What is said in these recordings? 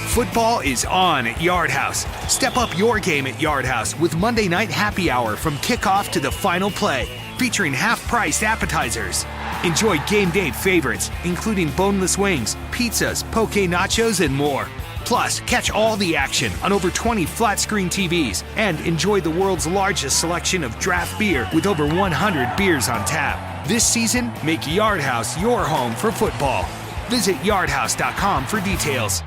Football is on at Yard House. Step up your game at Yard House with Monday Night Happy Hour from kickoff to the final play, featuring half-priced appetizers. Enjoy game day favorites, including boneless wings, pizzas, poke nachos, and more. Plus, catch all the action on over 20 flat-screen TVs and enjoy the world's largest selection of draft beer with over 100 beers on tap. This season, make Yard House your home for football. Visit yardhouse.com for details.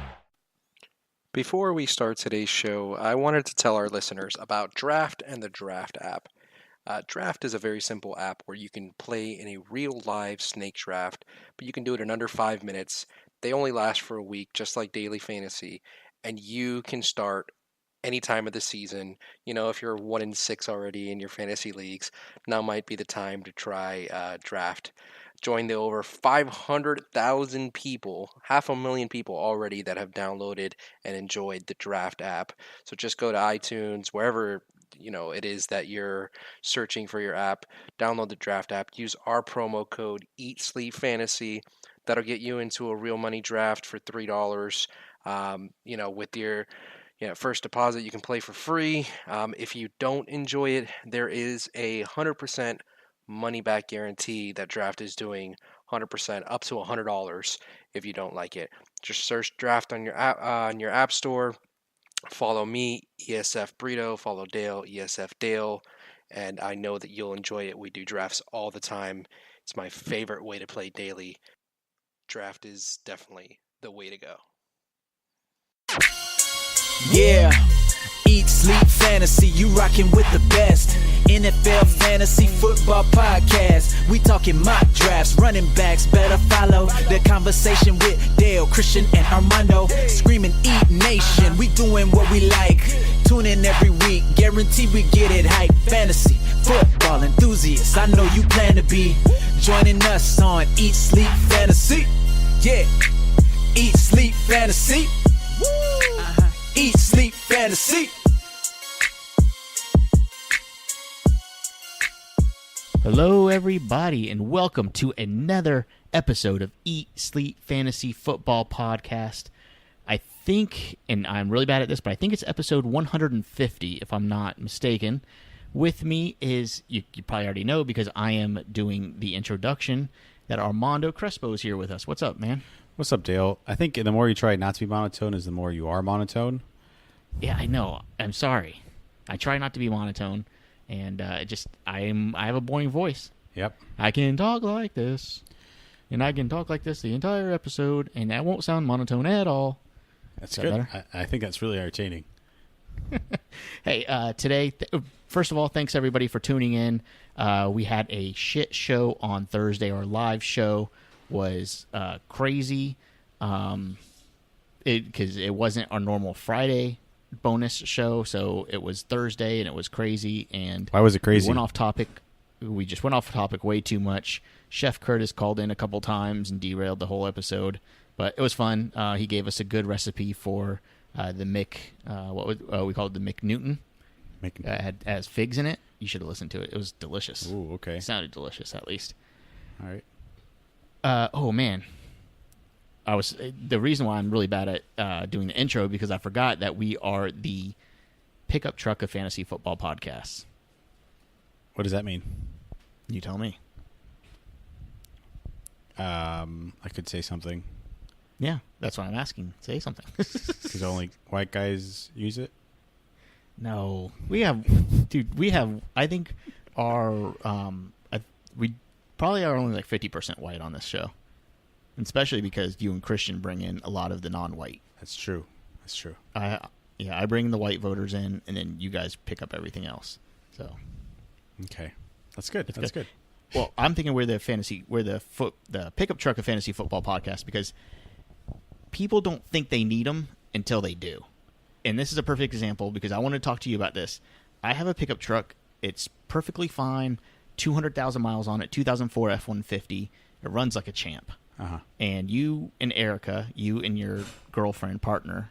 Before we start today's show, I wanted to tell our listeners about Draft and the Draft app. Draft is a very simple app where you can play in a real live snake draft, but you can do it in under 5 minutes. They only last for a week, just like daily fantasy, and you can start any time of the season. You know, if you're 1-6 already in your fantasy leagues, now might be the time to try Draft. Join the over 500,000 people, 500,000 people already that have downloaded and enjoyed the Draft app. So just go to iTunes, wherever it is that you're searching for your app, download the Draft app, use our promo code EATSLEEPFANTASY. That'll get you into a real money draft for $3. With your first deposit, you can play for free. If you don't enjoy it, there is a 100% money back guarantee that Draft is doing, 100% up to $100 if you don't like it. Just search Draft on your app store. Follow me, ESF Brito. Follow Dale, ESF Dale. And I know that you'll enjoy it. We do drafts all the time. It's my favorite way to play daily. Draft is definitely the way to go. Yeah, eat, sleep, fantasy, you rockin' with the best. NFL Fantasy Football Podcast. We talking mock drafts, running backs, better follow the conversation with Dale, Christian, and Armando. Screaming Eat Nation, we doing what we like. Tune in every week, guarantee we get it hype. Fantasy football enthusiasts, I know you plan to be joining us on Eat, Sleep, Fantasy. Yeah, Eat, Sleep, Fantasy. Eat, Sleep, Fantasy. Hello, everybody, and welcome to another episode of Eat, Sleep, Fantasy Football Podcast. I think, and I'm really bad at this, but I think it's episode 150, if I'm not mistaken. With me is, you probably already know because I am doing the introduction, that Armando Crespo is here with us. What's up, man? What's up, Dale? I think the more you try not to be monotone is the more you are monotone. Yeah, I know. I'm sorry. I try not to be monotone. And I have a boring voice. Yep. I can talk like this, and I can talk like this the entire episode, and that won't sound monotone at all. That's good. Better? I think that's really entertaining. Hey, today, first of all, thanks everybody for tuning in. We had a shit show on Thursday. Our live show was crazy because it wasn't our normal Friday bonus show, so it was Thursday and it was crazy. And why was it crazy? We just went off topic way too much. Chef Curtis called in a couple times and derailed the whole episode, but it was fun. He gave us a good recipe for the Mick, we called it the McNewton. Has figs in it. You should have listened to it. It was delicious. Ooh, okay. It sounded delicious, at least. All right. Oh man, the reason why I'm really bad at doing the intro because I forgot that we are the pickup truck of fantasy football podcasts. What does that mean? You tell me. I could say something. Yeah, that's what I'm asking. Say something. Because only white guys use it? No. We have, I think we probably are only like 50% white on this show. Especially because you and Christian bring in a lot of the non-white. That's true. I bring the white voters in, and then you guys pick up everything else. So, okay, that's good. That's good. Well, I'm thinking we're the pickup truck of fantasy football podcast because people don't think they need them until they do. And this is a perfect example because I want to talk to you about this. I have a pickup truck. It's perfectly fine. 200,000 miles on it. 2004 F-150. It runs like a champ. Uh-huh. And you and Erica, you and your girlfriend, partner,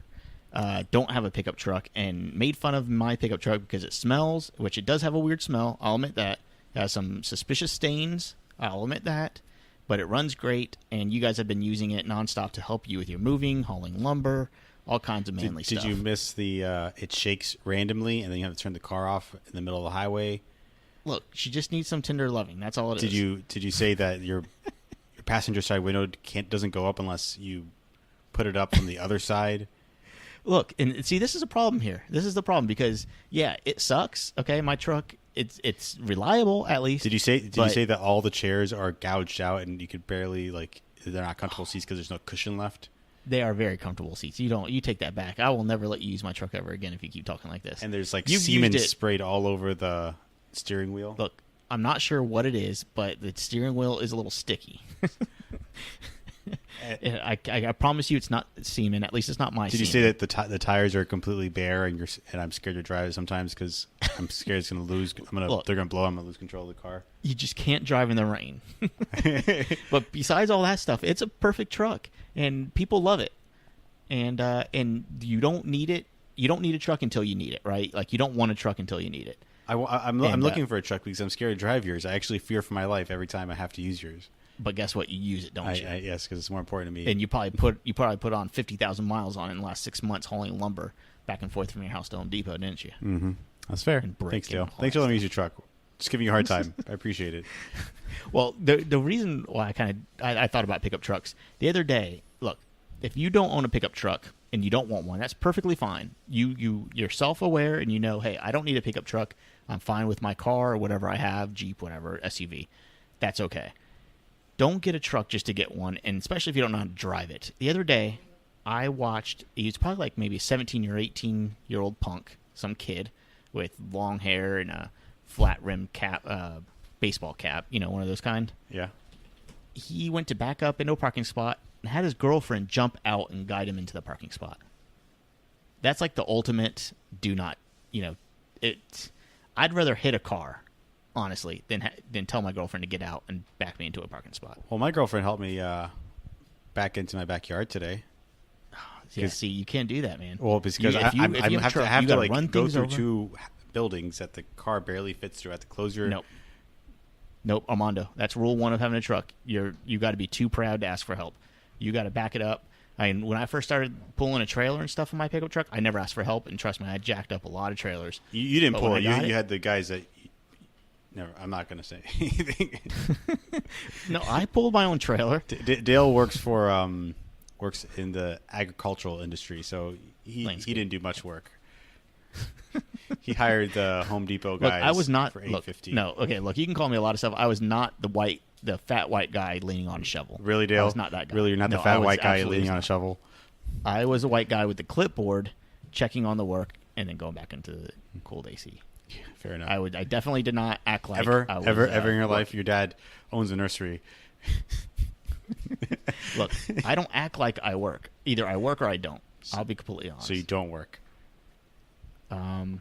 don't have a pickup truck and made fun of my pickup truck because it smells, which it does have a weird smell. I'll admit that. It has some suspicious stains. I'll admit that. But it runs great, and you guys have been using it nonstop to help you with your moving, hauling lumber, all kinds of manly Did stuff. you miss the it shakes randomly and then you have to turn the car off in the middle of the highway? Look, she just needs some tender loving. That's all it is. Did you say that your passenger side window doesn't go up unless you put it up from the other side? Look, and see, this is a problem here. This is the problem because, yeah, it sucks. Okay, my truck, it's reliable at least. Did you say but that all the chairs are gouged out and you could barely they're not comfortable seats because there's no cushion left? They are very comfortable seats. You take that back. I will never let you use my truck ever again if you keep talking like this. And there's You've semen used it. sprayed all over the steering wheel. Look, I'm not sure what it is, but the steering wheel is a little sticky. I promise you, it's not semen. At least it's not my. Did you semen. say that the tires are completely bare and I'm scared to drive sometimes because I'm scared it's going to lose. Look. They're going to blow. I'm going to lose control of the car. You just can't drive in the rain. But besides all that stuff, it's a perfect truck, and people love it. And you don't need it. You don't need a truck until you need it, right? Like you don't want a truck until you need it. I'm looking for a truck because I'm scared to drive yours. I actually fear for my life every time I have to use yours. But guess what? You use it, don't you? Yes, because it's more important to me. And you probably put on 50,000 miles on it in the last 6 months hauling lumber back and forth from your house to Home Depot, didn't you? Mm-hmm. That's fair. And brick Thanks, and Dale. all Thanks that for letting me use your truck. Just giving you a hard time. I appreciate it. Well, the reason why I thought about pickup trucks the other day. Look, if you don't own a pickup truck and you don't want one, that's perfectly fine. You're self-aware and you know, hey, I don't need a pickup truck. I'm fine with my car or whatever I have, Jeep, whatever, SUV. That's okay. Don't get a truck just to get one, and especially if you don't know how to drive it. The other day, I watched, he was probably like maybe a 17 or 18-year-old punk, some kid with long hair and a flat-rimmed cap, baseball cap, one of those kind. Yeah. He went to back up into a parking spot and had his girlfriend jump out and guide him into the parking spot. That's like the ultimate do not, I'd rather hit a car, honestly, than tell my girlfriend to get out and back me into a parking spot. Well, my girlfriend helped me back into my backyard today. Yeah, see, you can't do that, man. Well, because I have to run go things through over. 2 buildings that the car barely fits through. I have to close your... Nope, Armando. That's rule 1 of having a truck. You got to be too proud to ask for help. You got to back it up. I mean, when I first started pulling a trailer and stuff in my pickup truck, I never asked for help, and trust me, I jacked up a lot of trailers. You didn't But pull when it. I got You had the guys that... Never. I'm not going to say anything. No, I pulled my own trailer. Dale works in the agricultural industry, so he didn't do much work. He hired the Home Depot guys. Look, I was not for $8.50. No, okay. Look, you can call me a lot of stuff. I was not the fat white guy leaning on a shovel. Really, Dale? I was not that guy. Really, you're not the No, I fat was white guy absolutely leaning on a not. shovel? I was a white guy with the clipboard, checking on the work, and then going back into the cold AC. Fair enough. I definitely did not act like ever I was, in your life, your dad owns a nursery. Look, I don't act like I work. Either I work or I don't. I'll be completely honest. So you don't work. I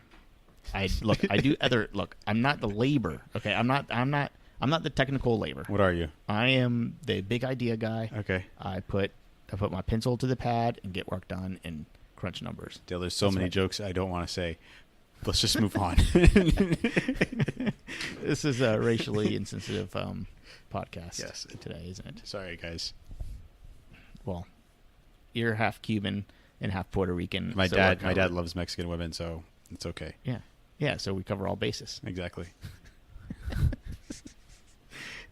do other. Look, I'm not the labor. Okay, I'm not the technical labor. What are you? I am the big idea guy. Okay. I put my pencil to the pad and get work done and crunch numbers. Dale, there's so That's many right. jokes I don't want to say. Let's just move on. This is a racially insensitive podcast. Yes. Today, isn't it? Sorry, guys. Well, you're half Cuban and half Puerto Rican. My so dad we're covered. loves Mexican women, so it's okay. Yeah. So we cover all bases. Exactly.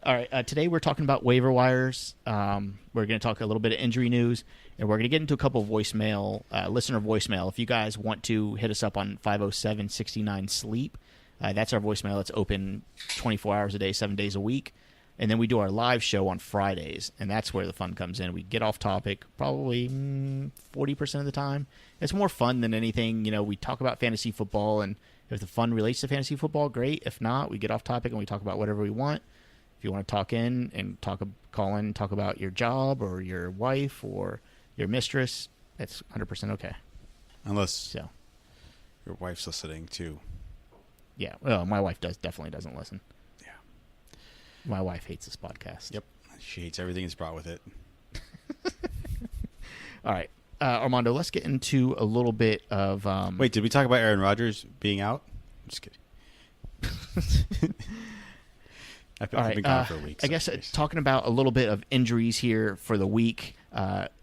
All right. Today we're talking about waiver wires. We're going to talk a little bit of injury news, and we're going to get into a couple of listener voicemail. If you guys want to hit us up on 507-69-SLEEP, that's our voicemail. It's open 24 hours a day, 7 days a week. And then we do our live show on Fridays, and that's where the fun comes in. We get off topic probably 40% of the time. It's more fun than anything. We talk about fantasy football, and if the fun relates to fantasy football, great. If not, we get off topic and we talk about whatever we want. If you want to talk in and call in and talk about your job or your wife or your mistress, that's 100% okay. Unless So, your wife's listening too. yeah. Well, my wife definitely doesn't listen. Yeah. My wife hates this podcast. Yep. She hates everything that's brought with it. All right. Armando, let's get into a little bit of... Wait, did we talk about Aaron Rodgers being out? I'm just kidding. I've All right, been gone for a week. I guess talking about a little bit of injuries here for the week,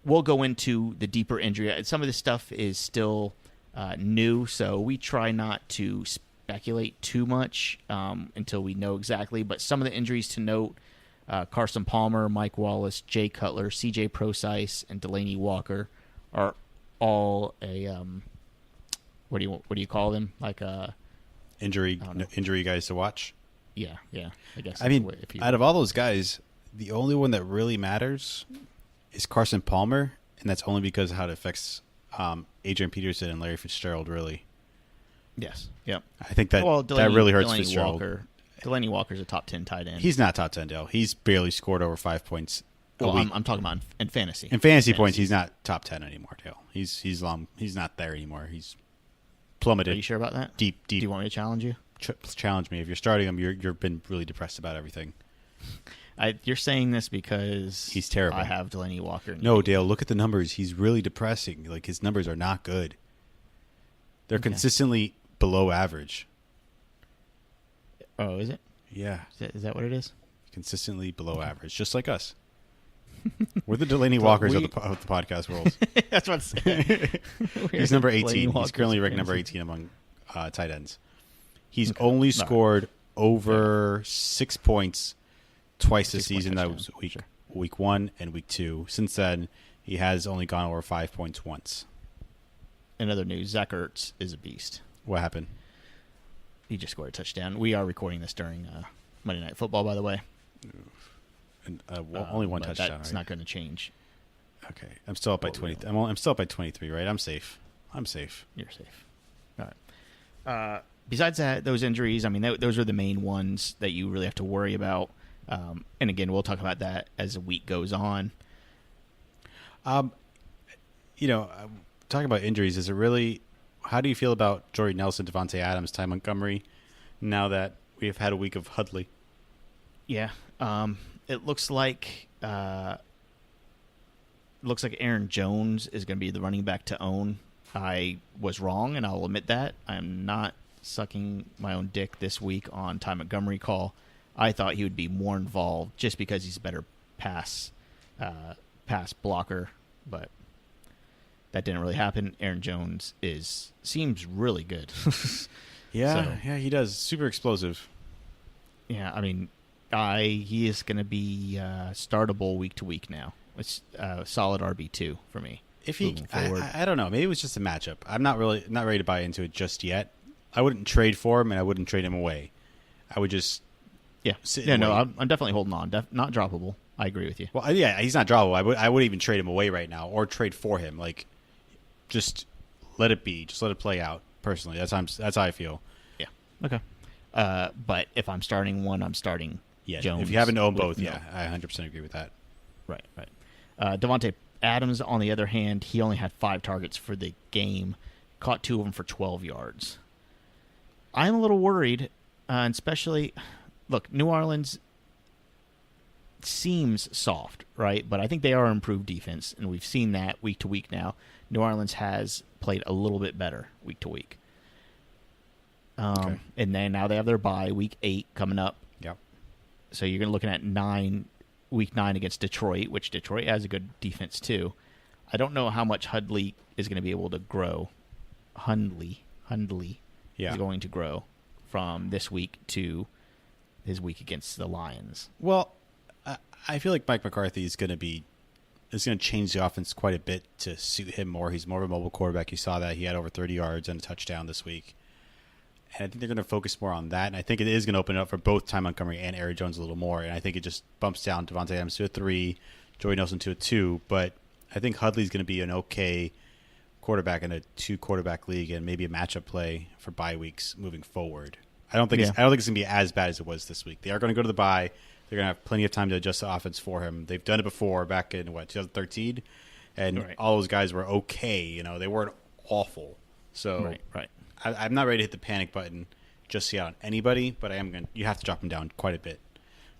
we'll go into the deeper injury. Some of this stuff is still new, so we try not to speculate too much until we know exactly. But some of the injuries to note, Carson Palmer, Mike Wallace, Jay Cutler, C.J. Prosise, and Delaney Walker are all a what do you call them? Like a injury guys to watch. Yeah, I guess. I mean, out of all those guys, the only one that really matters is Carson Palmer, and that's only because of how it affects Adrian Peterson and Larry Fitzgerald, really. Yes, yep. I think that that really hurts Delaney Fitzgerald. Delaney Walker's a top 10 tight end. He's not top 10, Dale. He's barely scored over 5 points a week. I'm talking about in fantasy. In fantasy points, he's not top 10 anymore, Dale. He's not there anymore. He's plummeted. Are you sure about that? Deep. Do you want me to challenge you? Challenge me. If you're starting him, you've been really depressed about everything. You're saying this because he's terrible. I have Delaney Walker. No, Dale, look at the numbers. He's really depressing. Like, his numbers are not good. They're consistently below average. Oh, is it? Yeah. Is that what it is? Consistently below average, just like us. We're the Delaney Walkers of the podcast world. That's what I'm saying. He's number 18. He's currently ranked number 18 among tight ends. He's only scored over 6 points twice this season. That was week 1 and week 2. Since then, he has only gone over 5 points once. In other news, Zach Ertz is a beast. What happened? He just scored a touchdown. We are recording this during Monday Night Football, by the way. And, only one touchdown. That's not going to change. Okay, I'm still up by 20. I'm still up by 23. Right, I'm safe. You're safe. All right. Besides those injuries, I mean, those are the main ones that you really have to worry about. And again, we'll talk about that as the week goes on. Talking about injuries, is it really? How do you feel about Jordy Nelson, Devontae Adams, Ty Montgomery, now that we have had a week of Hudley? Yeah, it looks like Aaron Jones is going to be the running back to own. I was wrong, and I'll admit that. I'm not sucking my own dick this week on Ty Montgomery call. I thought he would be more involved just because he's a better pass blocker, but that didn't really happen. Aaron Jones seems really good. Yeah, he does. Super explosive. Yeah, I mean, he is going to be startable week to week now. It's solid RB2 for me. If he, I don't know. Maybe it was just a matchup. I'm not ready to buy into it just yet. I wouldn't trade for him, and I wouldn't trade him away. I would just sit and wait. I'm definitely holding on. Not droppable. I agree with you. Well, yeah, he's not droppable. I would even trade him away right now, or trade for him. Like, just let it be. Just let it play out. Personally, that's how I feel. Yeah. Okay. But if I'm starting one, I'm starting Jones. If you happen to own both, I 100% agree with that. Right. Devontae Adams, on the other hand, he only had 5 targets for the game, caught 2 of them for 12 yards. I'm a little worried, and especially, look, New Orleans seems soft, right? But I think they are improved defense, and we've seen that week to week now. New Orleans has played a little bit better week to week. And then now they have their bye, week 8 coming up. Yep. So you're looking at week 9 against Detroit, which Detroit has a good defense too. I don't know how much Hundley is going to be able to grow. Hundley is going to grow from this week to his week against the Lions. Well, I feel like Mike McCarthy is going to change the offense quite a bit to suit him more. He's more of a mobile quarterback. You saw that he had over 30 yards and a touchdown this week. And I think they're going to focus more on that. And I think it is going to open it up for both Ty Montgomery and Aaron Jones a little more. And I think it just bumps down Devontae Adams to a 3, Jordy Nelson to a 2. But I think Hudley's going to be an okay quarterback in a 2-quarterback league and maybe a matchup play for bye weeks moving forward. I don't think it's going to be as bad as it was this week. They are going to go to the bye. They're going to have plenty of time to adjust the offense for him. They've done it before back in 2013, and all those guys were okay. They weren't awful. So right. I'm not ready to hit the panic button just yet on anybody, but you have to drop them down quite a bit,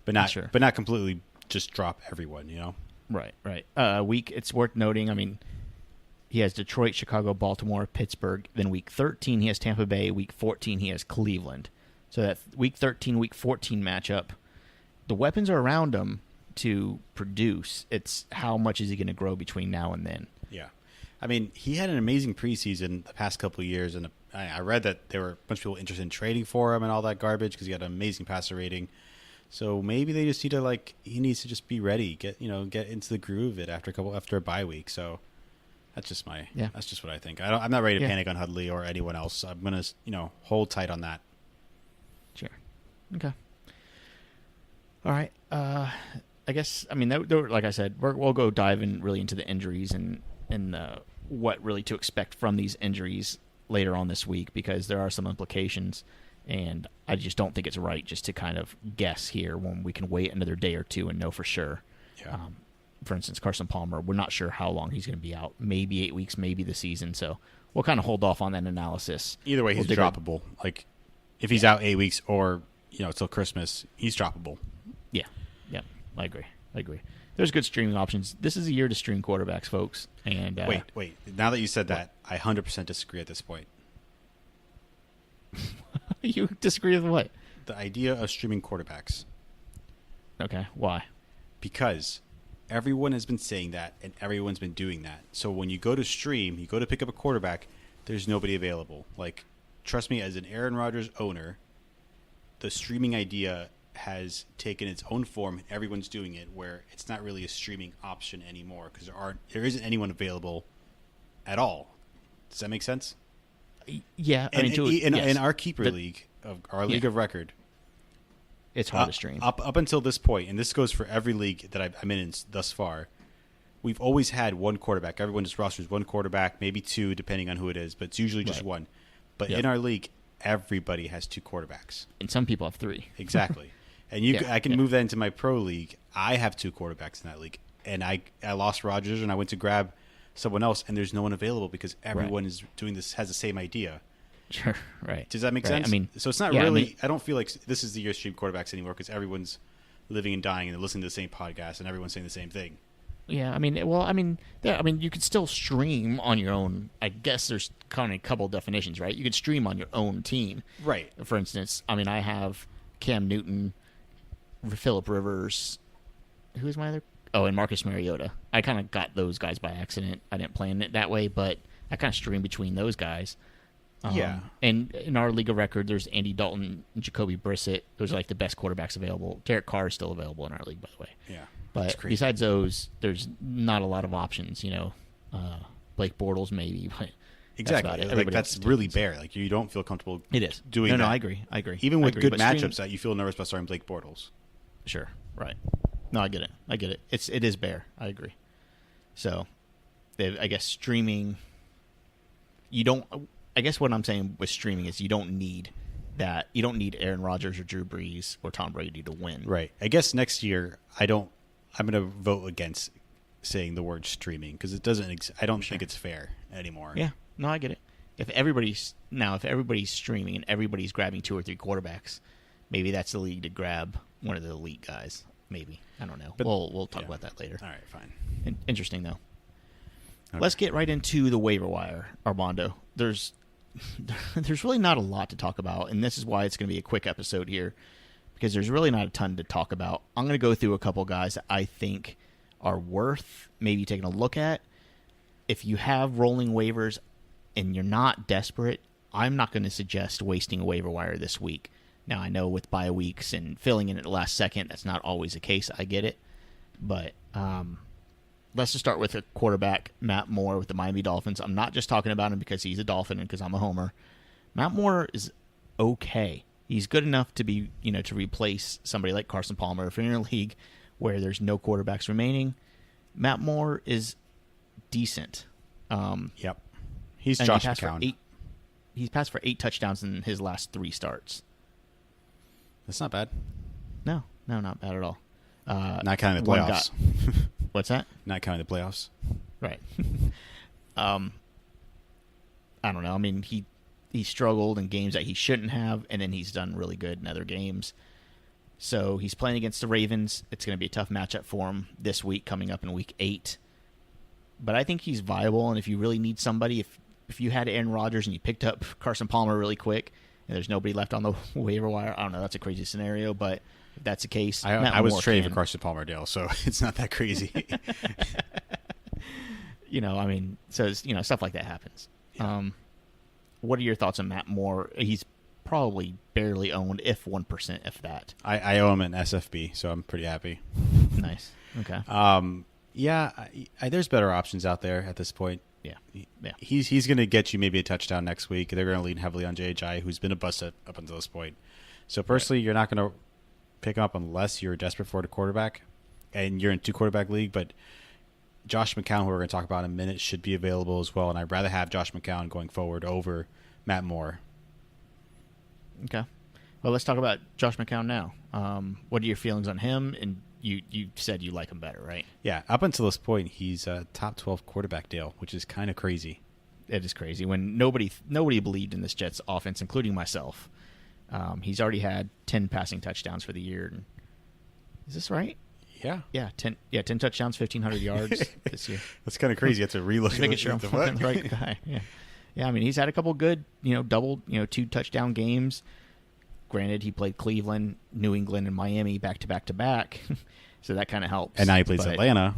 but not completely just drop everyone. Right. Week, it's worth noting. I mean, he has Detroit, Chicago, Baltimore, Pittsburgh. Then week 13 he has Tampa Bay. Week 14 he has Cleveland. So that week 13, week 14 matchup the weapons are around him to produce. It's how much is he going to grow between now and then? Yeah. I mean, he had an amazing preseason the past couple of years, and I read that there were a bunch of people interested in trading for him and all that garbage because he had an amazing passer rating. So maybe they just need to he needs to just be ready, get into the groove of it after a bye week. So that's just that's just what I think. I'm not ready to panic on Hudley or anyone else. I'm gonna hold tight on that. Sure. Okay. All right. I guess like I said, we'll go dive in really into the injuries and what really to expect from these injuries later on this week, because there are some implications. And I just don't think it's right just to kind of guess here when we can wait another day or two and know for sure. Yeah. For instance, Carson Palmer, we're not sure how long he's going to be out. Maybe 8 weeks, maybe the season. So we'll kind of hold off on that analysis. Either way, he's droppable. Like if he's out 8 weeks or till Christmas, he's droppable. Yeah. I agree. There's good streaming options. This is a year to stream quarterbacks, folks. And wait. Now that you said that, I 100% disagree at this point. You disagree with what? The idea of streaming quarterbacks. Okay, why? Because everyone has been saying that, and everyone's been doing that. So when you go to stream, you go to pick up a quarterback, there's nobody available. Like, trust me, as an Aaron Rodgers owner, the streaming idea has taken its own form, and everyone's doing it, where it's not really a streaming option anymore because there isn't anyone available at all. Does that make sense? Yeah, in our keeper league, of our league of record, it's hard to stream. Up until this point, and this goes for every league that I'm in thus far, we've always had one quarterback. Everyone just rosters one quarterback, maybe two, depending on who it is, but it's usually just one. But in our league, everybody has two quarterbacks. And some people have three. Exactly. And I can move that into my pro league. I have two quarterbacks in that league. And I lost Rodgers, and I went to grab someone else, and there's no one available because everyone is doing this, has the same idea. Sure, right. Does that make sense? So it's not really. I don't feel like this is the year of stream quarterbacks anymore because everyone's living and dying and listening to the same podcast, and everyone's saying the same thing. Yeah, you could still stream on your own. I guess there's kind of a couple definitions, right? You could stream on your own team, right? For instance, I have Cam Newton, Phillip Rivers. Who's my other? Oh, and Marcus Mariota. I kind of got those guys by accident. I didn't plan it that way, but I kind of stream between those guys. And in our league of record, there's Andy Dalton and Jacoby Brissett. Those are like the best quarterbacks available. Derek Carr is still available in our league, by the way. Yeah. But besides those, there's not a lot of options. Blake Bortles maybe, but exactly. That's really bare. Like you don't feel comfortable. It is doing that. No, I agree. Even with good matchups, that you feel nervous about starting Blake Bortles. Sure. Right. No, I get it. It is bare. I agree. So, I guess streaming. You don't. I guess what I'm saying with streaming is you don't need that. You don't need Aaron Rodgers or Drew Brees or Tom Brady to win. Right. I guess next year I'm going to vote against saying the word streaming because it doesn't. I don't think it's fair anymore. Yeah. No, I get it. If everybody's streaming and everybody's grabbing 2 or 3 quarterbacks, maybe that's the league to grab one of the elite guys. Maybe. I don't know. But we'll talk about that later. All right, fine. Interesting though. Okay. Let's get right into the waiver wire, Armando. There's really not a lot to talk about, and this is why it's going to be a quick episode here, because there's really not a ton to talk about. I'm going to go through a couple guys that I think are worth maybe taking a look at. If you have rolling waivers and you're not desperate, I'm not going to suggest wasting a waiver wire this week. Now, I know with bye weeks and filling in at the last second, that's not always the case. I get it. But let's just start with a quarterback, Matt Moore with the Miami Dolphins. I'm not just talking about him because he's a Dolphin and because I'm a homer. Matt Moore is okay. He's good enough to be, to replace somebody like Carson Palmer. If you're in a league where there's no quarterbacks remaining, Matt Moore is decent. Yep. He's Josh McCown. He's passed for 8 touchdowns in his last 3 starts. That's not bad. No, not bad at all. Not counting the playoffs. What's that? Not counting the playoffs. Right. I don't know. I mean, he struggled in games that he shouldn't have, and then he's done really good in other games. So he's playing against the Ravens. It's going to be a tough matchup for him this week, coming up in Week 8. But I think he's viable, and if you really need somebody, if you had Aaron Rodgers and you picked up Carson Palmer really quick, and there's nobody left on the waiver wire, I don't know, that's a crazy scenario, but if that's the case. I was Moore traded can. for Carson Palmer-Dale, so it's not that crazy. I mean, so it's, stuff like that happens. What are your thoughts on Matt Moore? He's probably barely owned, if 1%, if that. I owe him an SFB, so I'm pretty happy. Nice. Okay. There's better options out there at this point. Yeah. He's going to get you maybe a touchdown next week. They're going to lean heavily on JHI, who's been a bust up until this point. So personally, you're not going to pick him up unless you're desperate for a quarterback, and you're in 2-quarterback league. But Josh McCown, who we're going to talk about in a minute, should be available as well. And I'd rather have Josh McCown going forward over Matt Moore. Okay. Well, let's talk about Josh McCown now. What are your feelings on him? And you said you like him better, right? Yeah, up until this point, he's a top 12 quarterback, Dale, which is kind of crazy. It is crazy when nobody believed in this Jets offense, including myself. He's already had 10 passing touchdowns for the year. Is this right? Yeah. Yeah, 10 touchdowns, 1,500 yards this year. That's kind of crazy. You have to relook Just making sure I'm the the right guy. Yeah. Yeah, I mean, he's had a couple good, double, 2-touchdown games. Granted, he played Cleveland, New England, and Miami back to back to back. So that kind of helps. And now he plays Atlanta.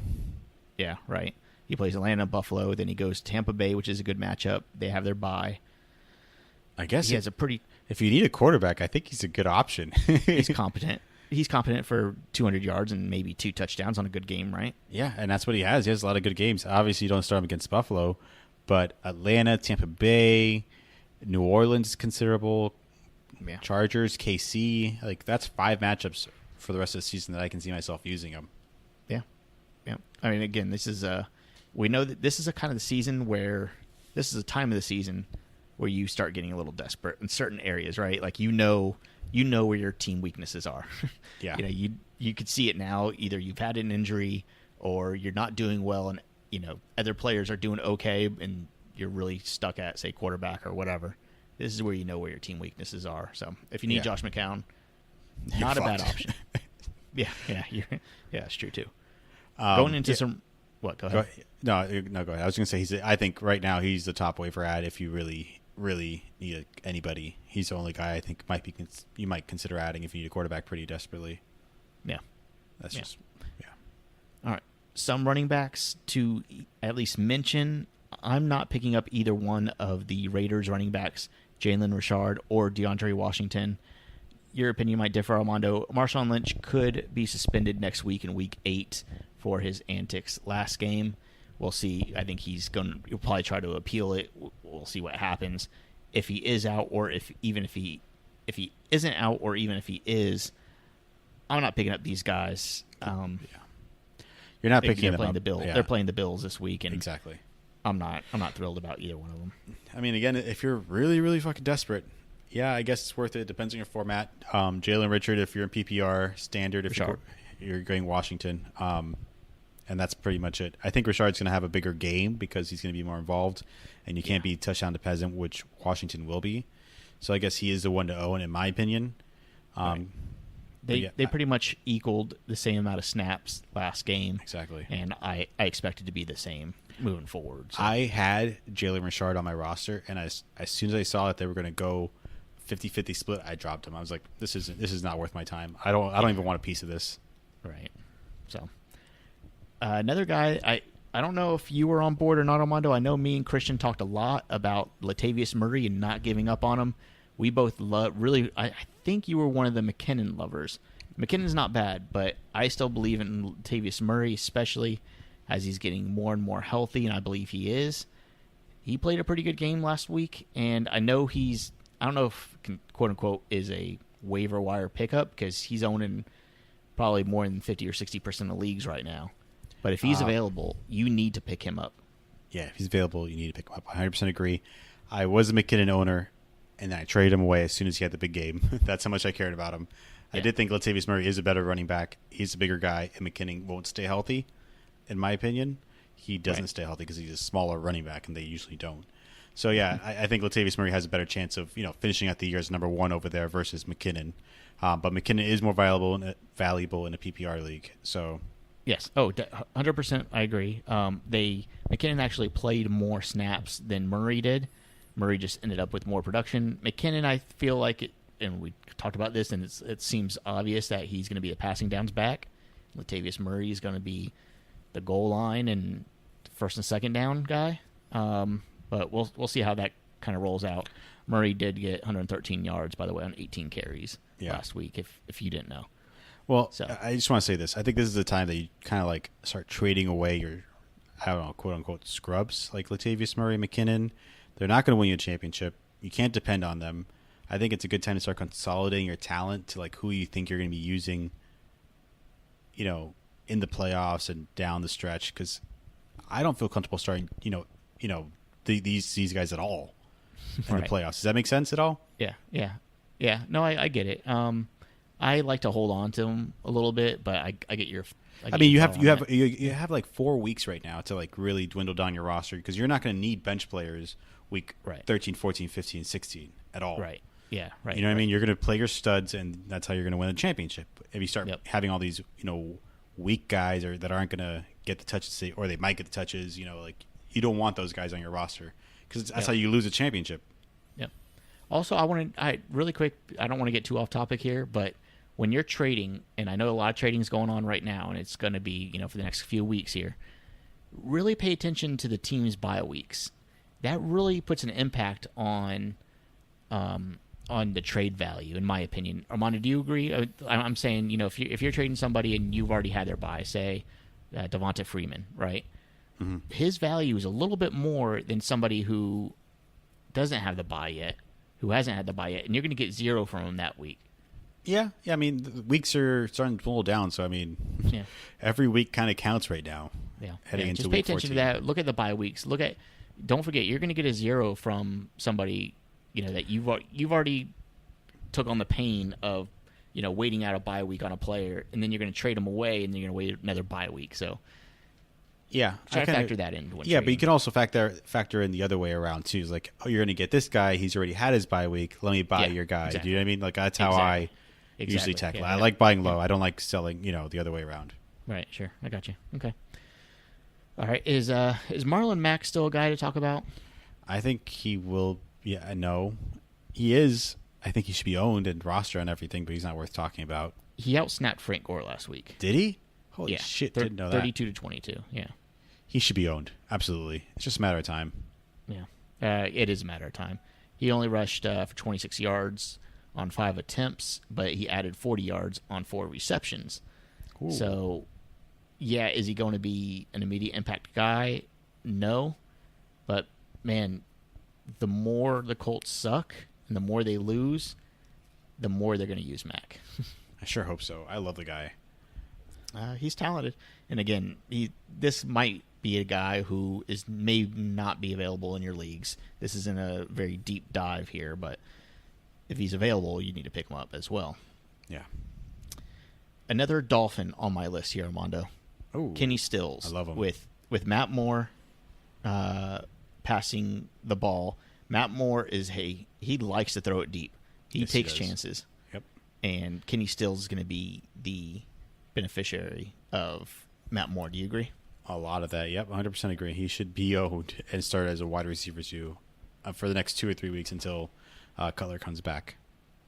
Yeah, right. He plays Atlanta, Buffalo, then he goes to Tampa Bay, which is a good matchup. They have their bye. I guess he has a pretty... If you need a quarterback, I think he's a good option. He's competent. He's competent for 200 yards and maybe 2 touchdowns on a good game, right? Yeah, and that's what he has. He has a lot of good games. Obviously, you don't start him against Buffalo, but Atlanta, Tampa Bay, New Orleans is considerable. Yeah. Chargers, KC, that's 5 matchups for the rest of the season that I can see myself using him. Yeah. I mean, again, this is we know that this is a kind of the season where this is a time of the season where you start getting a little desperate in certain areas, right? Like you know where your team weaknesses are. Yeah. You could see it now. Either you've had an injury or you're not doing well, and other players are doing okay, and you're really stuck at, say, quarterback or whatever. This is where you know where your team weaknesses are. So if you need Josh McCown, not a bad option. Yeah, it's true too. Going into some, what? Go ahead. No, go ahead. I was going to say I think right now he's the top waiver ad if you really need anybody. He's the only guy I think you might consider adding if you need a quarterback pretty desperately. Yeah, that's just All right, some running backs to at least mention. I'm not picking up either one of the Raiders running backs, Jalen Richard or DeAndre Washington. Your opinion might differ, Armando. Marshawn Lynch could be suspended next week in Week 8 for his antics last game. We'll see. I think he'll probably try to appeal it. We'll see what happens. If he is out, or if he isn't out, or even if he is, I'm not picking up these guys. You're not picking them playing up. The Bills. Yeah. They're playing the Bills this week, and exactly. I'm not thrilled about either one of them. I mean, again, if you're really, really fucking desperate, yeah, I guess it's worth it. It depends on your format. Jalen Richard, if you're in PPR, standard if you're going Washington. And that's pretty much it. I think Richard's going to have a bigger game because he's going to be more involved, and you can't be touchdown dependent, which Washington will be. So I guess he is the one to own, in my opinion. Right. They pretty much equaled the same amount of snaps last game. Exactly. And I expect it to be the same moving forward. So. I had Jalen Richard on my roster, and as soon as I saw that they were going to go 50-50 split, I dropped him. I was like, this is not worth my time. I don't even want a piece of this. Right. So another guy, I don't know if you were on board or not, Armando. I know me and Christian talked a lot about Latavius Murray and not giving up on him. We both I think you were one of the McKinnon lovers. McKinnon's not bad, but I still believe in Latavius Murray, especially as he's getting more and more healthy, and I believe he is. He played a pretty good game last week, and I know I don't know if quote-unquote is a waiver wire pickup because he's owning probably more than 50 or 60% of leagues right now. But if he's available, you need to pick him up. Yeah, if he's available, you need to pick him up. I 100% agree. I was a McKinnon owner, and then I traded him away as soon as he had the big game. That's how much I cared about him. Yeah. I did think Latavius Murray is a better running back. He's a bigger guy, and McKinnon won't stay healthy, in my opinion. He doesn't stay healthy because he's a smaller running back, and they usually don't. So, yeah, I think Latavius Murray has a better chance of finishing out the year as number 1 over there versus McKinnon. But McKinnon is more valuable in a PPR league. So, yes. 100% I agree. McKinnon actually played more snaps than Murray did. Murray just ended up with more production. McKinnon, I feel like and we talked about this, and it seems obvious that he's going to be a passing downs back. Latavius Murray is going to be the goal line and first and second down guy. But we'll see how that kind of rolls out. Murray did get 113 yards, by the way, on 18 carries last week, if you didn't know. Well, So. I just want to say this. I think this is the time that you kind of like start trading away your, I don't know, quote unquote scrubs like Latavius Murray, McKinnon. They're not going to win you a championship. You can't depend on them. I think it's a good time to start consolidating your talent to like who you think you're going to be using, you know, in the playoffs and down the stretch. Because I don't feel comfortable starting, these guys at all in the playoffs. Does that make sense at all? Yeah. No, I get it. I like to hold on to them a little bit, but I get your. You have like 4 weeks right now to like really dwindle down your roster because you're not going to need bench players week 13, 14, 15, 16 at all. Right. Yeah. Right. You know what I mean? You're going to play your studs, and that's how you're going to win a championship. If you start having all these, weak guys or that aren't going to get the touches, or they might get the touches, like you don't want those guys on your roster because that's how you lose a championship. Yep. Also, I really quick. I don't want to get too off topic here, but when you're trading, and I know a lot of trading is going on right now, and it's going to be, for the next few weeks here, really pay attention to the team's bye weeks. That really puts an impact on the trade value, in my opinion. Armando, do you agree? I'm saying, if you're trading somebody and you've already had their bye, say Devonta Freeman, right? Mm-hmm. His value is a little bit more than somebody who doesn't have the bye yet, who hasn't had the bye yet, and you're going to get 0 from him that week. Yeah. I mean, the weeks are starting to pull down, so I mean, every week kind of counts right now. Yeah, heading into just pay week attention 14. to that. Look at the bye weeks. Don't forget, you're going to get a 0 from somebody, that you've already took on the pain of, waiting out a bye week on a player, and then you're going to trade them away, and you're going to wait another bye week. So, try to factor that in. When trading. But you can also factor in the other way around too. It's like, you're going to get this guy. He's already had his bye week. Let me buy your guy. Exactly. Do you know what I mean? Like that's how I usually tackle it. I like buying low. I don't like selling, the other way around. Right, sure. I got you. Okay. All right. Is Marlon Mack still a guy to talk about? I think he will. Yeah, no. He is. I think he should be owned and roster and everything, but he's not worth talking about. He outsnapped Frank Gore last week. Did he? Holy shit, didn't know that. 32-22, yeah. He should be owned. Absolutely. It's just a matter of time. Yeah. It is a matter of time. He only rushed for 26 yards on 5 attempts, but he added 40 yards on 4 receptions. Cool. So, is he going to be an immediate impact guy? No. But, man, the more the Colts suck and the more they lose, the more they're going to use Mack. I sure hope so. I love the guy. He's talented. And, again, this might be a guy who may not be available in your leagues. This isn't a very deep dive here, but if he's available, you need to pick him up as well. Yeah. Another Dolphin on my list here, Armando. Oh, Kenny Stills. I love him. With Matt Moore passing the ball. Matt Moore he likes to throw it deep. He takes chances. Yep. And Kenny Stills is going to be the beneficiary of Matt Moore. Do you agree? A lot of that. Yep, 100% agree. He should be owned and start as a wide receiver too for the next 2 or 3 weeks until Cutler comes back.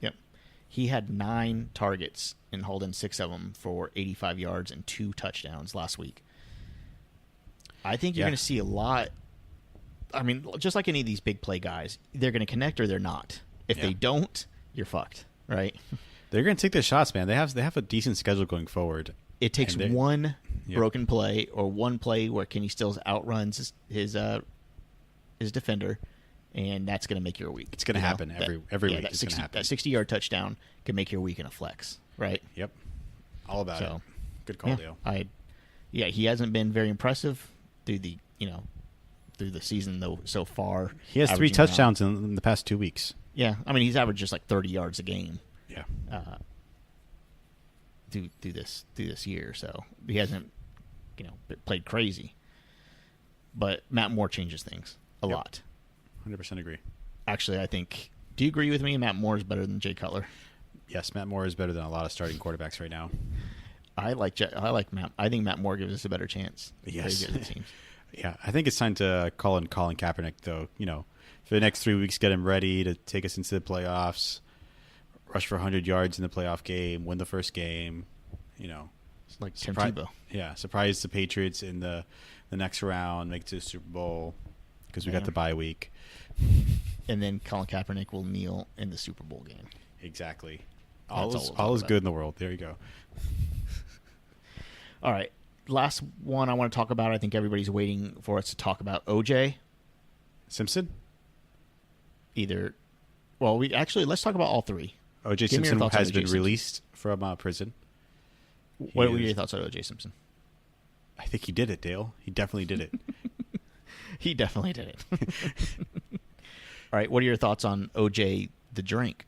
Yep. He had 9 targets and hauled in 6 of them for 85 yards and 2 touchdowns last week. I think you're going to see a lot. I mean, just like any of these big play guys, they're going to connect or they're not. If they don't, you're fucked, right? They're going to take their shots, man. They have a decent schedule going forward. It takes one broken play or one play where Kenny Stills outruns his defender, and that's going to make your week. It's going to happen every week. It's going to happen. That 60-yard touchdown can make your week in a flex, right? Yep. All about it. Good call, Dale. He hasn't been very impressive through the season though so far. He has 3 touchdowns in the past 2 weeks. Yeah, I mean he's averaged just like 30 yards a game. Yeah. Through this year, so he hasn't played crazy. But Matt Moore changes things a lot. 100% agree. Actually, I think. Do you agree with me? Matt Moore is better than Jay Cutler. Yes, Matt Moore is better than a lot of starting quarterbacks right now. I like Matt. I think Matt Moore gives us a better chance. Yes. Yeah, I think it's time to call in Colin Kaepernick, though. For the next 3 weeks, get him ready to take us into the playoffs. rush for 100 yards in the playoff game, win the first game, It's like Tim Surpri- Tebow. Yeah, surprise the Patriots in the next round, make it to the Super Bowl because we got the bye week. And then Colin Kaepernick will kneel in the Super Bowl game. Exactly. That's all we'll talk All is about. good in the world. There you go. All right. Last one I want to talk about. I think everybody's waiting for us to talk about OJ. Simpson? Let's talk about all three. O.J. Give me your Simpson thoughts on has O.J. been Simpson. released from prison. What were is- your thoughts on OJ Simpson? I think he did it, Dale. He definitely did it. He definitely did it. All right. What are your thoughts on OJ the drink?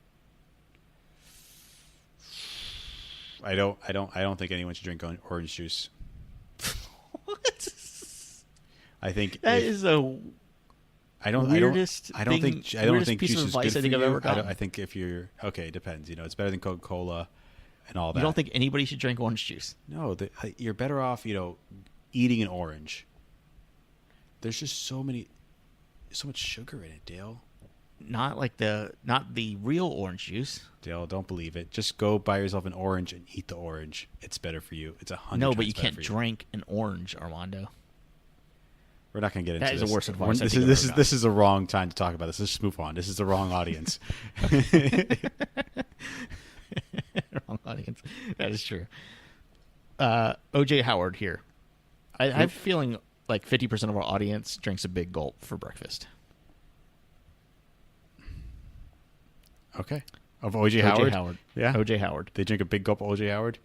I don't think anyone should drink orange juice. What? I think That if- is a weirdest I don't thing- think I don't weirdest think piece juice of is advice good I think for I've you. ever gotten. I think if you're okay, it depends. It's better than Coca-Cola and all that. You don't think anybody should drink orange juice? No, you're better off, eating an orange. There's just so much sugar in it, Dale. Not the real orange juice. Dale, don't believe it. Just go buy yourself an orange and eat the orange. It's better for you. It's 100. No, but you times better can't for you. drink an orange, Armando. We're not going to get into That is this. the worst advice I This think is I've this ever is this is the wrong time to talk about this. Let's just move on. This is the wrong audience. Wrong audience. That is true. OJ Howard here. I have a feeling like 50% of our audience drinks a big gulp for breakfast. Okay. Of O.J. OJ Howard? Yeah. OJ Howard. They drink a big gulp of O.J. Howard?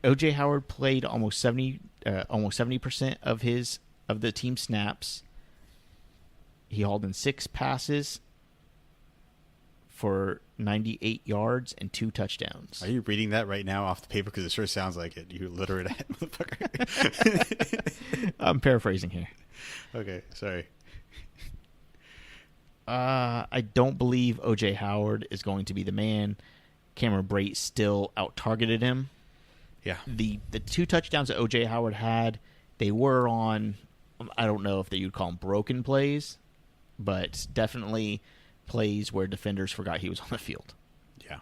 OJ Howard played almost 70% of the team snaps. He hauled in 6 passes for 98 yards and 2 touchdowns. Are you reading that right now off the paper? Because it sure sounds like it. You literate motherfucker. I'm paraphrasing here. Okay, sorry. I don't believe OJ Howard is going to be the man. Cameron Brate still out-targeted him. Yeah. The 2 touchdowns that OJ Howard had, they were on, I don't know if you'd call them broken plays, but definitely plays where defenders forgot he was on the field. Yeah.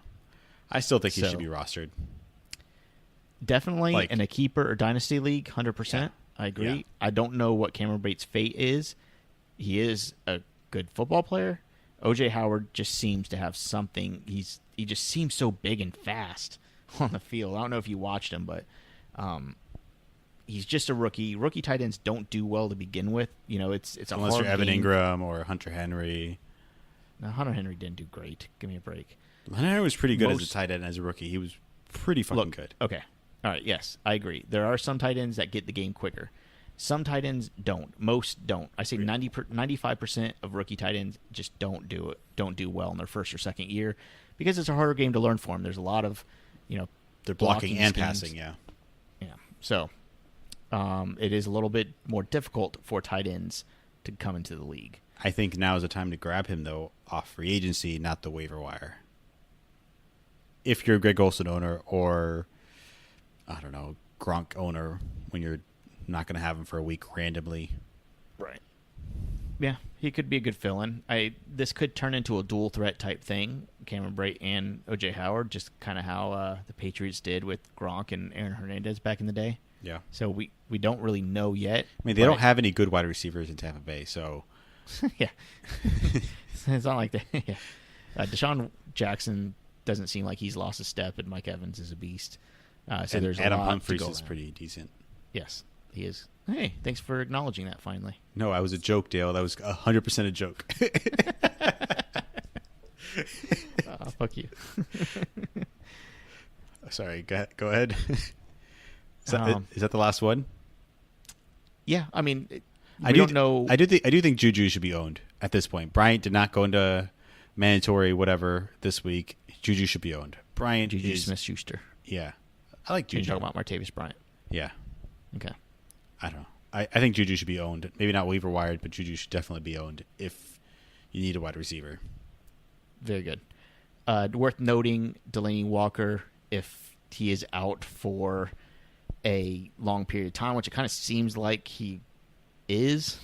I still think he So- should be rostered. Definitely Like- in a keeper or dynasty league, 100%. Yeah. I agree. Yeah. I don't know what Cameron Brate's fate is. He is a good football player. OJ Howard just seems to have something. He just seems so big and fast on the field. I don't know if you watched him, but he's just a rookie. Rookie tight ends don't do well to begin with. It's a Unless hard you're Evan game. Ingram or Hunter Henry. Now, Hunter Henry didn't do great. Give me a break. Hunter Henry was pretty good as a Most- tight end as a rookie. He was pretty fucking good. Okay. All right. Yes, I agree. There are some tight ends that get the game quicker. Some tight ends don't. Most don't. I say 95% of rookie tight ends just don't do it. Don't do well in their first or second year because it's a harder game to learn for them. There's a lot of, They're blocking and schemes. passing, yeah. Yeah. So, it is a little bit more difficult for tight ends to come into the league. I think now is the time to grab him, though, off free agency, not the waiver wire. If you're a Greg Olsen owner or, I don't know, Gronk owner, when you're not going to have him for a week randomly. Right. Yeah, he could be a good fill-in. This could turn into a dual threat type thing, Cameron Brate and OJ Howard, just kind of how the Patriots did with Gronk and Aaron Hernandez back in the day. Yeah. So we don't really know yet. I mean, they don't have any good wide receivers in Tampa Bay, so Yeah. It's not like that. Yeah. Deshaun Jackson doesn't seem like he's lost a step, and Mike Evans is a beast. So and there's Adam a lot Humphries to go is around. pretty decent. Yes, he is. Hey, thanks for acknowledging that finally. No, I was a joke, Dale. That was 100% a joke. Fuck you. Sorry, go ahead. Is that the last one? Yeah, I mean, I don't know. I do think Juju should be owned at this point. Bryant did not go into mandatory whatever this week. Juju should be owned. Bryant Juju is Smith-Schuster. yeah. I like You're Juju. talking about Martavis Bryant. Yeah, Okay. I don't know. I think Juju should be owned. Maybe not waiver wired, but Juju should definitely be owned if you need a wide receiver. Very good. Worth noting, Delaney Walker, if he is out for a long period of time, which it kind of seems like he is.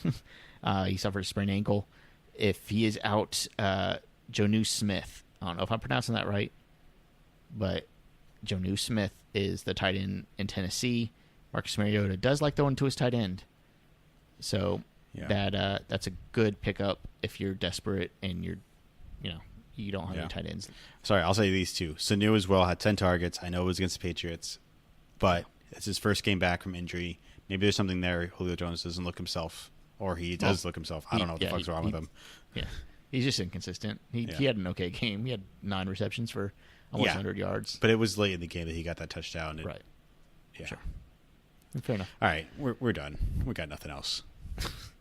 He suffered a sprained ankle. If he is out, Jonnu Smith I don't know if I'm pronouncing that right, but Jonnu Smith is the tight end in Tennessee. Marcus Mariota does like throwing to his tight end. So that's a good pickup if you're desperate and you don't have any tight ends. Sorry, I'll say these two. Sanu as well had 10 targets. I know it was against the Patriots, but it's his first game back from injury. Maybe there's something there. Julio Jones doesn't look himself, or he does look himself. I don't know what the fuck's wrong with him. Yeah, he's just inconsistent. He had an okay game. He had 9 receptions for almost 100 yards. But it was late in the game that he got that touchdown. Right. Yeah. Sure. Fair enough. All right, we're done. We got nothing else.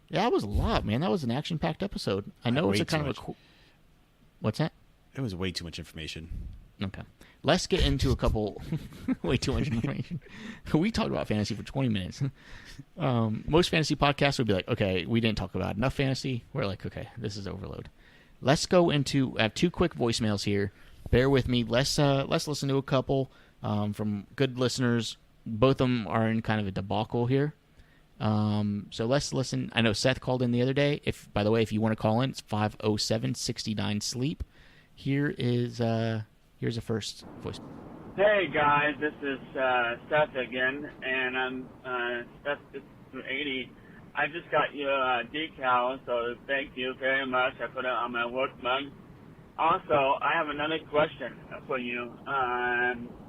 Yeah, that was a lot, man. That was an action-packed episode. I know it's a kind of a... What's that? It was way too much information. Okay. Let's get into a couple... way too much information. We talked about fantasy for 20 minutes. Most fantasy podcasts would be like, okay, we didn't talk about enough fantasy. We're like, okay, this is overload. Let's go into... I have 2 quick voicemails here. Bear with me. Let's listen to a couple from good listeners. Both of them are in kind of a debacle here. So let's listen. I know Seth called in the other day. By the way, if you want to call in, it's 507-69-SLEEP. Here's a first voice. Hey guys, this is Seth again, and I'm Seth 80. I just got your decal, so thank you very much. I put it on my work mug. Also, I have another question for you.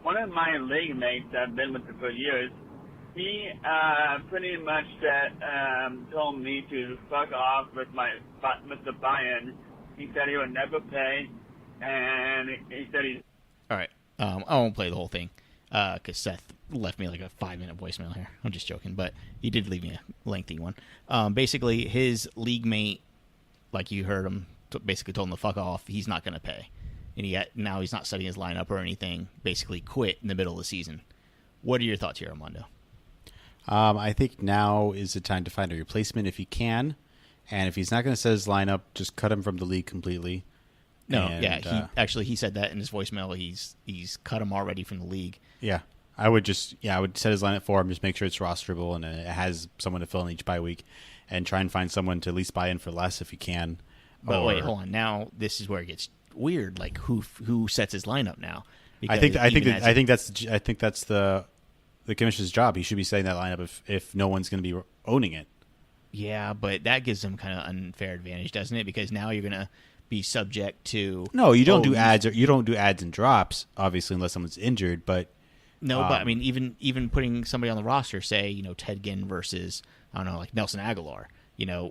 One of my league mates that I've been with for years, he pretty much told me to fuck off with the buy-in. He said he would never pay, and he said he's... All right. I won't play the whole thing because Seth left me like a 5-minute voicemail here. I'm just joking, but he did leave me a lengthy one. Basically, his league mate, like you heard him, basically told him to fuck off. He's not going to pay. And now he's not setting his lineup or anything, basically quit in the middle of the season. What are your thoughts here, Armando? I think now is the time to find a replacement if you can. And if he's not going to set his lineup, just cut him from the league completely. No, he said that in his voicemail. He's cut him already from the league. Yeah. I would set his lineup for him, just make sure it's rosterable and it has someone to fill in each bye week, and try and find someone to at least buy in for less if you can. But wait, hold on. Now this is where it gets weird. Like who sets his lineup now? I think that's the commissioner's job. He should be setting that lineup if no one's going to be owning it. Yeah, but that gives him kind of unfair advantage, doesn't it? Because now you're going to be subject to... No, you don't do ads, or you don't do ads and drops, obviously, unless someone's injured. But but I mean, even putting somebody on the roster, say Ted Ginn versus like Nelson Aguilar.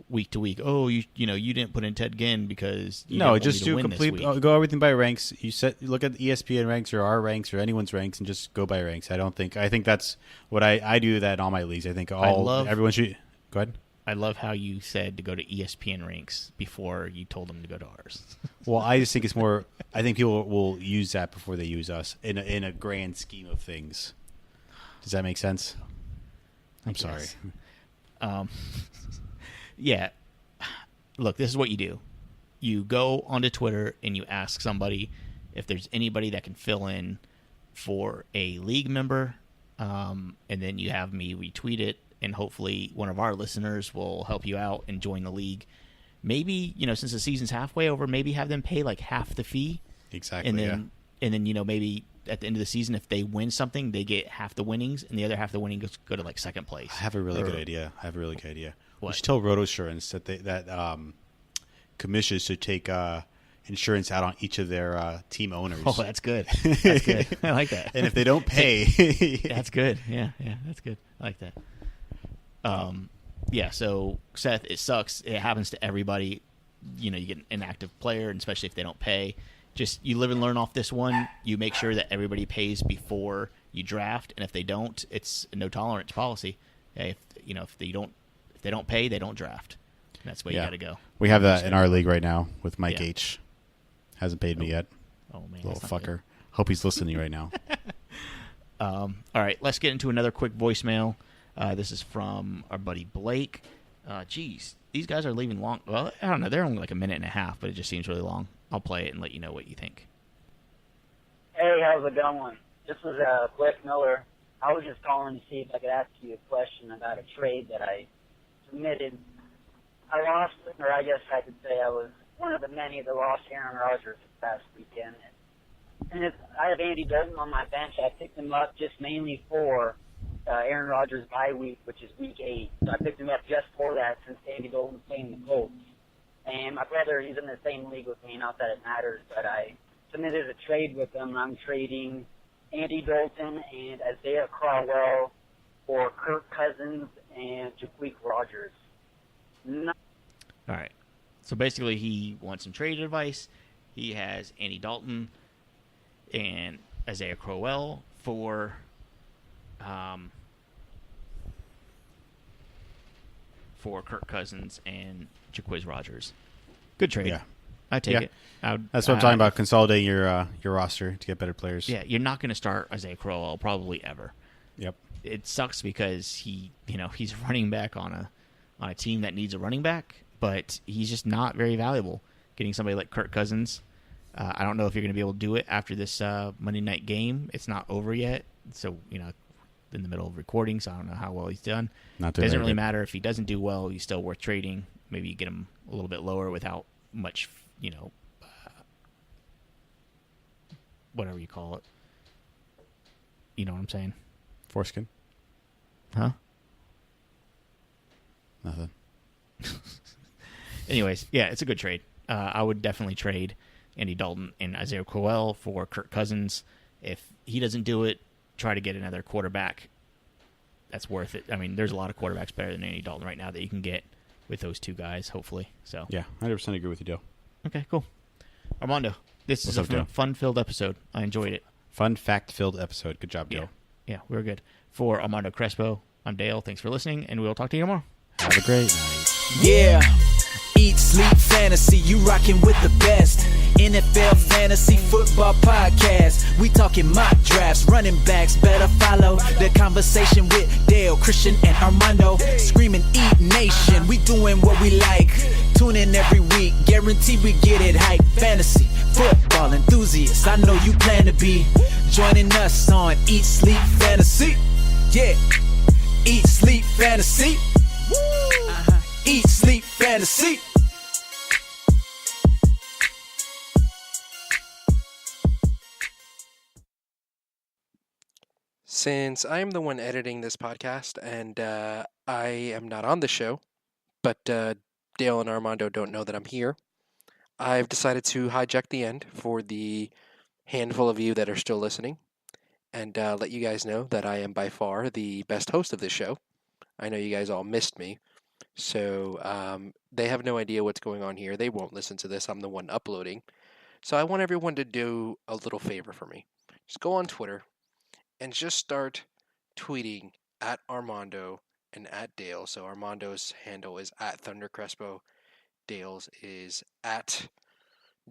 Week to week. Oh, you didn't put in Ted Ginn because just do complete. Go everything by ranks. Look at ESPN ranks or our ranks or anyone's ranks and just go by ranks. I think that's what I do that in all my leagues. I think everyone should go ahead. I love how you said to go to ESPN ranks before you told them to go to ours. Well, I just think it's more. I think people will use that before they use us in a grand scheme of things. Does that make sense? I'm sorry. Yeah. Look, this is what you do. You go onto Twitter and you ask somebody if there's anybody that can fill in for a league member, and then you have me retweet it, and hopefully one of our listeners will help you out and join the league. Maybe, since the season's halfway over, maybe have them pay like half the fee. Exactly, and then maybe at the end of the season, if they win something, they get half the winnings, and the other half of the winnings go to like second place. I have a really good idea. What? We should tell Roto Insurance that commissions should take insurance out on each of their team owners. Oh, that's good. That's good. I like that. And if they don't pay, that's good. Yeah, that's good. I like that. Yeah. So Seth, it sucks. It happens to everybody. You get an inactive player, and especially if they don't pay. Just you live and learn off this one. You make sure that everybody pays before you draft, and if they don't, it's a no tolerance policy. If they don't pay, they don't draft. And that's the way you got to go. We have that in our league right now with Mike H. Hasn't paid me yet. Oh man, little fucker. Good. Hope he's listening right now. All right, let's get into another quick voicemail. This is from our buddy Blake. Geez, these guys are leaving long. Well, I don't know. They're only like a minute and a half, but it just seems really long. I'll play it and let you know what you think. Hey, how's it going? This is Blake Miller. I was just calling to see if I could ask you a question about a trade that I submitted. I lost, or I guess I could say I was one of the many that lost Aaron Rodgers this past weekend. And I have Andy Dalton on my bench. I picked him up just mainly for Aaron Rodgers' bye week, which is week 8. So I picked him up just for that since Andy Dalton's playing the Colts. And my brother, he's in the same league with me, not that it matters, but I submitted a trade with him. I'm trading Andy Dalton and Isaiah Crowell for Kirk Cousins and Jaquez Rodgers. All right. So basically, he wants some trade advice. He has Andy Dalton and Isaiah Crowell for Kirk Cousins and Jaquez Rodgers. Good trade. Yeah. I take it. That's what I'm talking about, consolidating your roster to get better players. Yeah, you're not going to start Isaiah Crowell probably ever. Yep. It sucks because he's running back on a team that needs a running back, but he's just not very valuable. Getting somebody like Kirk Cousins, I don't know if you're going to be able to do it after this Monday night game. It's not over yet, so in the middle of recording, so I don't know how well he's done. Not doing Doesn't very really good. matter if he doesn't do well. He's still worth trading. Maybe you get him a little bit lower without much, whatever you call it. You know what I'm saying? Foreskin? Huh? Nothing. Anyways, yeah, it's a good trade. I would definitely trade Andy Dalton and Isaiah Crowell for Kirk Cousins. If he doesn't do it, try to get another quarterback. That's worth it. I mean, there's a lot of quarterbacks better than Andy Dalton right now that you can get with those two guys, hopefully. So Yeah, 100% agree with you, Joe. Okay, cool. Armando, this is What's a up, Joe? fun-filled episode. I enjoyed it. Fun fact-filled episode. Good job, Joe. Yeah, we were good. For Armando Crespo, I'm Dale. Thanks for listening, and we'll talk to you tomorrow. Have a great night. Yeah. Eat, sleep, fantasy, you rockin' with the best. NFL Fantasy Football Podcast. We talking mock drafts, running backs, better follow the conversation with Dale, Christian, and Armando. Screaming Eat Nation, we doing what we like. Tune in every week, guarantee we get it hype. Fantasy, football enthusiasts, I know you plan to be joining us on Eat, Sleep, Fantasy. Yeah, Eat, Sleep, Fantasy. Eat, Sleep, Fantasy. Since I am the one editing this podcast and I am not on the show, but Dale and Armando don't know that I'm here, I've decided to hijack the end for the handful of you that are still listening and let you guys know that I am by far the best host of this show. I know you guys all missed me, so they have no idea what's going on here. They won't listen to this. I'm the one uploading. So I want everyone to do a little favor for me. Just go on Twitter and just start tweeting at Armando and at Dale. So Armando's handle is at Thunder Crespo. Dale's is at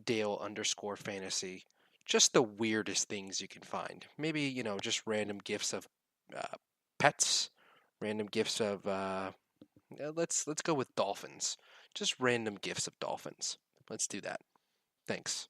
Dale_fantasy. Just the weirdest things you can find. Maybe, just random gifs of pets, random gifs of, let's go with dolphins. Just random gifs of dolphins. Let's do that. Thanks.